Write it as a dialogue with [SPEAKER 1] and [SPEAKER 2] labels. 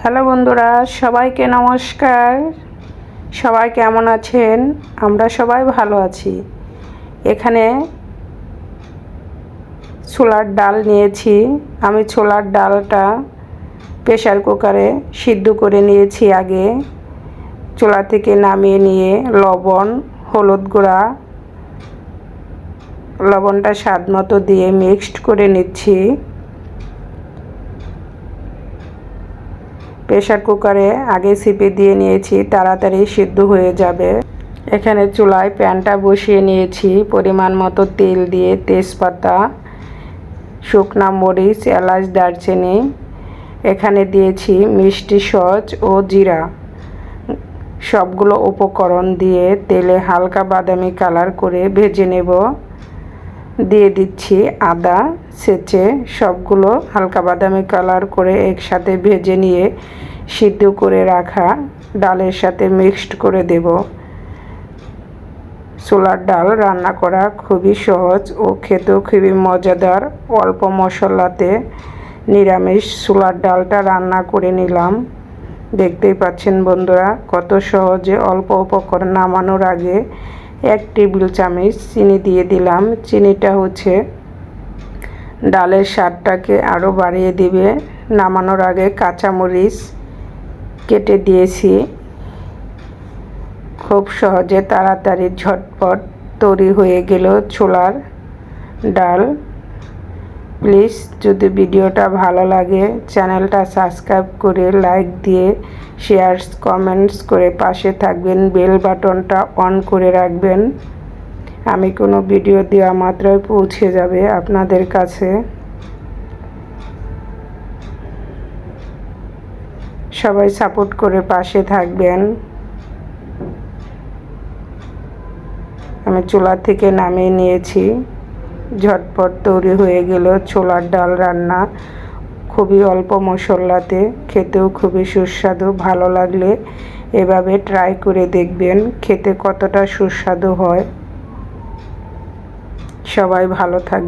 [SPEAKER 1] Hello বন্ধুরা, সবাইকে নমস্কার। সবাই কেমন আছেন? আমরা সবাই ভালো আছি। এখানে ছোলার ডাল নিয়েছি। আমি ছোলার ডালটা প্রেসার কুকারে সিদ্ধ করে নিয়েছি আগে। চুলা থেকে নামিয়ে নিয়ে লবণ, হলুদ গুঁড়া, লবণটা স্বাদ মতো দিয়ে মিক্সড করে নিচ্ছি। প্রেসার কুকারে আগে সিপে দিয়ে নিয়েছি, তাড়াতাড়ি সিদ্ধ হয়ে যাবে। এখানে চুলায় প্যানটা বসিয়ে নিয়েছি। পরিমাণ মতো তেল দিয়ে তেজপাতা, শুকনা মরিচ, এলাচ, দারচিনি, এখানে দিয়েছি মিষ্টি সস ও জিরা। সবগুলো উপকরণ দিয়ে তেলে হালকা বাদামি কালার করে ভেজে নেব। দিয়ে দিচ্ছি আদা ছেঁচে। সবগুলো হালকা বাদামি কালার করে একসাথে ভেজে নিয়ে সিদ্ধ করে রাখা ডালের সাথে মিক্সড করে দেব। ছোলার ডাল রান্না করা খুবই সহজ ও খেতেও খুবই মজাদার। অল্প মশলাতে নিরামিষ ছোলার ডালটা রান্না করে নিলাম। দেখতেই পাচ্ছেন বন্ধুরা, কত সহজে অল্প উপকরণ। নামানোর আগে 1 টেবিল চামচ চিনি দিয়ে দিলাম। চিনিটা ডালের স্বাদটাকে আরও বাড়িয়ে দিবে। নামানোর আগে কাঁচামরিচ কেটে দিয়েছি। খুব সহজে তাড়াতাড়ি ঝটপট তৈরি হয়ে গেল ছোলার ডাল। প্লিজ যদি ভিডিওটা ভালো লাগে চ্যানেলটা সাবস্ক্রাইব করে লাইক দিয়ে শেয়ার কমেন্টস করে পাশে থাকবেন। বেল বাটনটা অন করে রাখবেন। আমি কোনো ভিডিও দেওয়া মাত্রই পৌঁছে যাবে আপনাদের কাছে। সবাই সাপোর্ট করে পাশে থাকবেন। আমি চুলা থেকে নামিয়ে নিয়েছি। ঝটপট তৈরি হয়ে গেল ছোলার ডাল রান্না। খুবই অল্প মশলাতে, খেতেও খুবই সুস্বাদু। ভালো লাগলে এভাবে ট্রাই করে দেখবেন খেতে কতটা সুস্বাদু হয়। সবাই ভালো থাকবে।